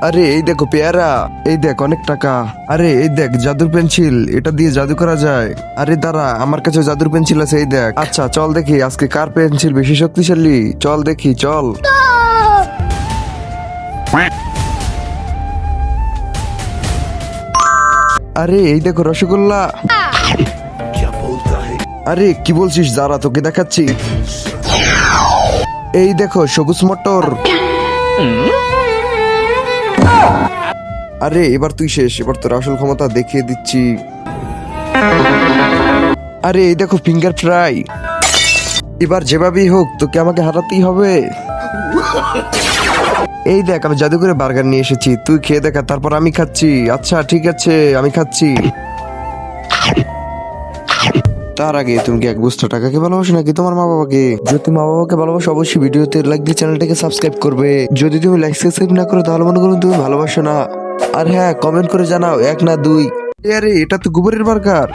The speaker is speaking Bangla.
আরে এই দেখো পেয়ারা, এই দেখ অনেক টাকা। আরে এই দেখ জাদুর পেন্সিল, এটা দিয়ে জাদু করা যায়। আরে দাঁড়া, আমার কাছে জাদুর পেন্সিল আছে, এই দেখ। আচ্ছা চল দেখি আজকে কার পেন্সিল বেশি শক্তিশালী। চল দেখি, চল। আরে এই দেখো রসগোল্লা। আরে কি বলছিস, দাঁড়া তোকে দেখাচ্ছি। এই দেখো সবুজ মটর। আরে এবার তুই শেষ, এবার তোর আসল ক্ষমতা দেখিয়ে দিচ্ছি। আরে এই দেখো ফিঙ্গার ফ্রাই। এবার যেভাবেই হোক তোকে আমাকে হারাতেই হবে। এই দেখ আমি জাদু করে বার্গার নিয়ে এসেছি, তুই খেয়ে দেখা, তারপর আমি খাচ্ছি। আচ্ছা ঠিক আছে, আমি খাচ্ছি। তার আগে তুমি কি এক বস্তা টাকাকে ভালোবাসো নাকি তোমার মা বাবাকে? যদি মা বাবাকে ভালোবাসো অবশ্যই ভিডিওতে লাইক দিয়ে চ্যানেলটাকে সাবস্ক্রাইব করবে। যদি তুমি লাইক সাবস্ক্রাইব না করো তাহলে মনে করো তুমি ভালোবাসো না। আর হ্যাঁ, কমেন্ট করে জানাও 1 না 2। আরে এটা তো গোবরের বার্গার।